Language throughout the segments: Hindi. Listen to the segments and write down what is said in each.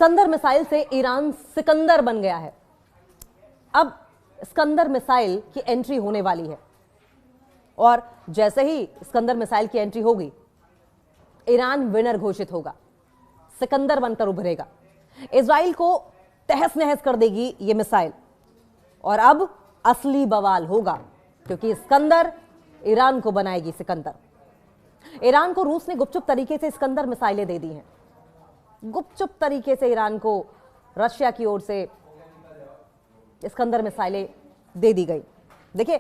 स्कंदर मिसाइल से ईरान सिकंदर बन गया है। अब स्कंदर मिसाइल की एंट्री होने वाली है और जैसे ही स्कंदर मिसाइल की एंट्री होगी, ईरान विनर घोषित होगा, सिकंदर बनकर उभरेगा, इजराइल को तहस नहस कर देगी ये मिसाइल। और अब असली बवाल होगा, क्योंकि स्कंदर ईरान को बनाएगी सिकंदर। ईरान को रूस ने गुपचुप तरीके से स्कंदर मिसाइलें दे दी हैं। गुपचुप तरीके से ईरान को रशिया की ओर से स्कंदर मिसाइलें दे दी गई। देखिए,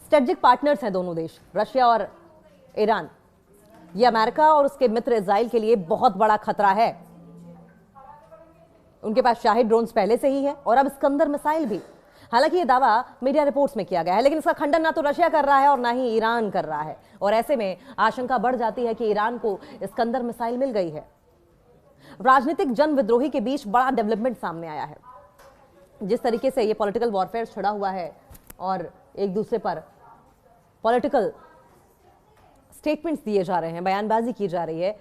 स्ट्रेटेजिक पार्टनर्स हैं दोनों देश, रशिया और ईरान। ये अमेरिका और उसके मित्र इजराइल के लिए बहुत बड़ा खतरा है। उनके पास शाहिद ड्रोन्स पहले से ही है और अब स्कंदर मिसाइल भी। हालांकि ये दावा मीडिया रिपोर्ट्स में किया गया है, लेकिन इसका खंडन ना तो रशिया कर रहा है और ना ही ईरान कर रहा है। और ऐसे में आशंका बढ़ जाती है कि ईरान को स्कंदर मिसाइल मिल गई है। राजनीतिक जन विद्रोही के बीच बड़ा डेवलपमेंट सामने आया है। जिस तरीके से ये पॉलिटिकल वॉरफेयर छिड़ा हुआ है और एक दूसरे पर पॉलिटिकल स्टेटमेंट्स दिए जा रहे हैं, बयानबाजी की जा रही है,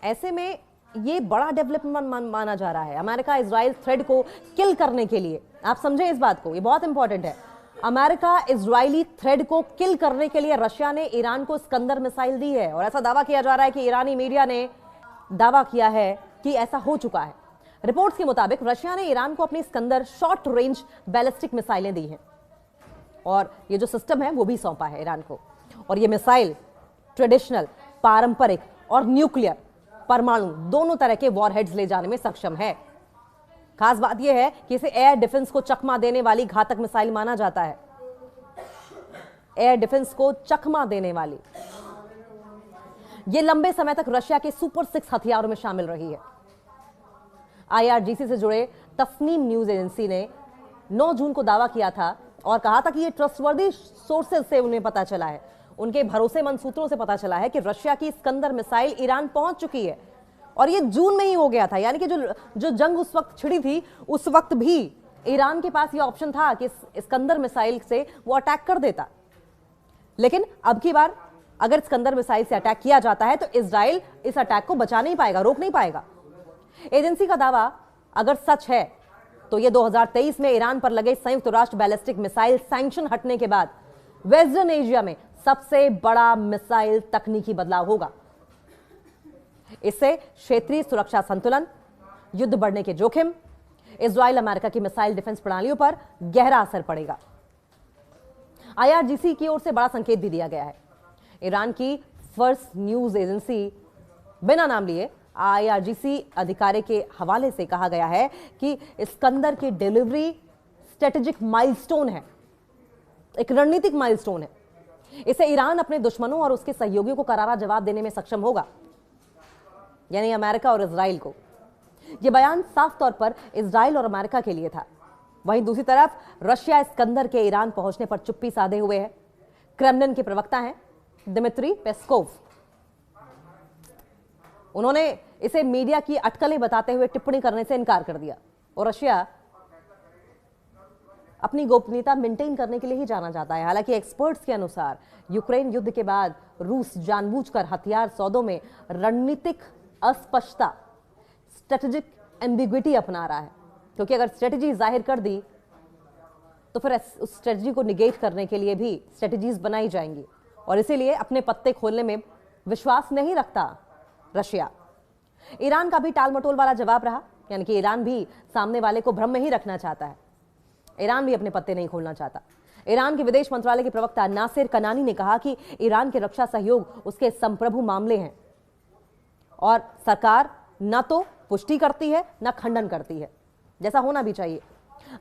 ऐसे में ये बड़ा डेवलपमेंट माना जा रहा है। अमेरिका इजराइल थ्रेड को किल करने के लिए, आप समझें इस बात को, ये बहुत इंपॉर्टेंट है। अमेरिका इजरायली थ्रेड को किल करने के लिए रशिया ने ईरान को स्कंदर मिसाइल दी है और ऐसा दावा किया जा रहा है कि ईरानी मीडिया ने दावा किया है कि ऐसा हो चुका है। रिपोर्ट्स के मुताबिक रशिया ने ईरान को अपनी स्कंदर शॉर्ट रेंज बैलिस्टिक मिसाइलें दी हैं और ये जो सिस्टम है वो भी सौंपा है ईरान को। और ये मिसाइल ट्रेडिशनल, पारंपरिक और न्यूक्लियर, परमाणु दोनों तरह के वॉरहेड्स ले जाने में सक्षम है। खास बात यह है कि इसे एयर डिफेंस को चकमा देने वाली घातक मिसाइल माना जाता है। एयर डिफेंस को चकमा देने वाली ये लंबे समय तक रशिया के सुपर 6 हथियारों में शामिल रही है। IRGC से जुड़े तस्नीम न्यूज एजेंसी ने 9 जून को दावा किया था और कहा था कि ये ट्रस्टवर्दी सोर्सेज से उन्हें पता चला है, उनके भरोसेमंद सूत्रों से पता चला है कि रशिया की स्कंदर मिसाइल ईरान पहुंच चुकी है। और ये जून में ही हो गया था, यानी कि जो जंग उस वक्त छिड़ी थी, उस वक्त भी ईरान के पास ये ऑप्शन था कि स्कंदर मिसाइल से वो अटैक कर देता। लेकिन अब की बार अगर स्कंदर मिसाइल से अटैक किया जाता है तो इजराइल इस अटैक को बचा नहीं पाएगा, रोक नहीं पाएगा। एजेंसी का दावा अगर सच है तो ये 2023 में ईरान पर लगे संयुक्त राष्ट्र बैलिस्टिक मिसाइल सैंक्शन हटने के बाद वेस्टर्न एशिया में सबसे बड़ा मिसाइल तकनीकी बदलाव होगा। इससे क्षेत्रीय सुरक्षा संतुलन, युद्ध बढ़ने के जोखिम, इजराइल अमेरिका की मिसाइल डिफेंस प्रणालियों पर गहरा असर पड़ेगा। IRGC की ओर से बड़ा संकेत भी दिया गया है। ईरान की फर्स्ट न्यूज एजेंसी बिना नाम लिए IRGC अधिकारी के हवाले से कहा गया है कि स्कंदर की डिलीवरी स्ट्रेटेजिक माइलस्टोन है, एक रणनीतिक माइलस्टोन है। इसे ईरान अपने दुश्मनों और उसके सहयोगियों को करारा जवाब देने में सक्षम होगा, यानी अमेरिका और इजराइल को। यह बयान साफ तौर पर इजराइल और अमेरिका के लिए था। वहीं दूसरी तरफ रशिया स्कंदर के ईरान पहुंचने पर चुप्पी साधे हुए है। क्रेमलिन के प्रवक्ता हैं दिमित्री पेस्कोव। उन्होंने इसे मीडिया की अटकलें बताते हुए टिप्पणी करने से इनकार कर दिया। और रशिया अपनी गोपनीयता मेंटेन करने के लिए ही जाना जाता है। हालांकि एक्सपर्ट्स के अनुसार यूक्रेन युद्ध के बाद रूस जानबूझकर हथियार सौदों में रणनीतिक अस्पष्टता, स्ट्रेटेजिक एम्बिग्विटी अपना रहा है, क्योंकि अगर स्ट्रेटेजी जाहिर कर दी तो फिर उस स्ट्रेटेजी को निगेट करने के लिए भी स्ट्रेटेजीज बनाई जाएंगी और इसीलिए अपने पत्ते खोलने में विश्वास नहीं रखता रशिया। ईरान का भी टाल मटोल वाला जवाब रहा, यानी कि ईरान भी सामने वाले को भ्रम में ही रखना चाहता है। ईरान भी अपने पत्ते नहीं खोलना चाहता। ईरान के विदेश मंत्रालय के प्रवक्ता नासिर कनानी ने कहा कि ईरान के रक्षा सहयोग उसके संप्रभु मामले हैं और सरकार न तो पुष्टि करती है न खंडन करती है, जैसा होना भी चाहिए।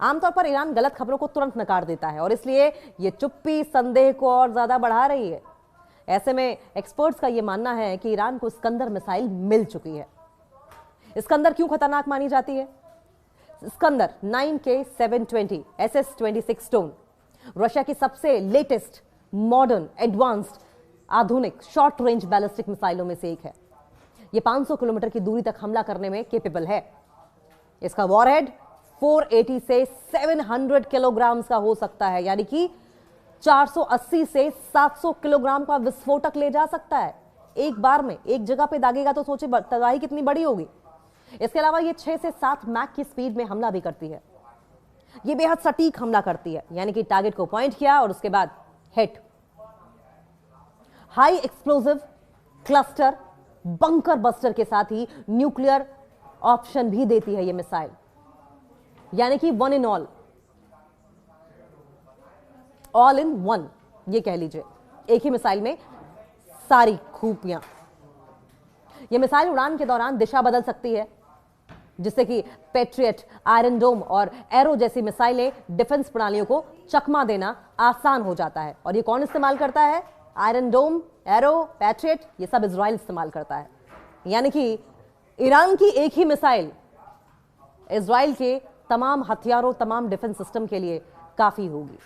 आमतौर पर ईरान गलत खबरों को तुरंत नकार देता है और इसलिए यह चुप्पी संदेह को और ज्यादा बढ़ा रही है। ऐसे में एक्सपर्ट्स का यह मानना है कि ईरान को स्कंदर मिसाइल मिल चुकी है। स्कंदर क्यों खतरनाक मानी जाती है? Iskander 9K720 SS-26 stone Russia की सबसे लेटेस्ट, मॉडर्न, एडवांस्ड, आधुनिक शॉर्ट रेंज बैलिस्टिक मिसाइलों में से एक है। यह 500 किलोमीटर की दूरी तक हमला करने में कैपेबल है। इसका वॉरहेड 480 से 700 किलोग्राम का हो सकता है, यानी कि 480 से 700 किलोग्राम का विस्फोटक ले जा सकता है। एक बार में एक जगह पे दागेगा तो सोचे तबाही कितनी बड़ी होगी। इसके अलावा ये 6 से 7 मैक की स्पीड में हमला भी करती है। ये बेहद सटीक हमला करती है, यानी कि टारगेट को पॉइंट किया और उसके बाद hit. High explosive cluster bunker buster के साथ ही न्यूक्लियर ऑप्शन भी देती है ये मिसाइल, यानी कि one in all in one, ये कह लीजिए, एक ही मिसाइल में सारी खूबियां। ये मिसाइल उड़ान के दौरान दिशा बदल सकती है, जिससे कि पैट्रियट, आयरन डोम और एरो जैसी मिसाइलें डिफेंस प्रणालियों को चकमा देना आसान हो जाता है। और ये कौन इस्तेमाल करता है? आयरन डोम, एरो, पैट्रियट, ये सब इजराइल इस्तेमाल करता है। यानी कि ईरान की एक ही मिसाइल इजराइल के तमाम हथियारों, तमाम डिफेंस सिस्टम के लिए काफी होगी।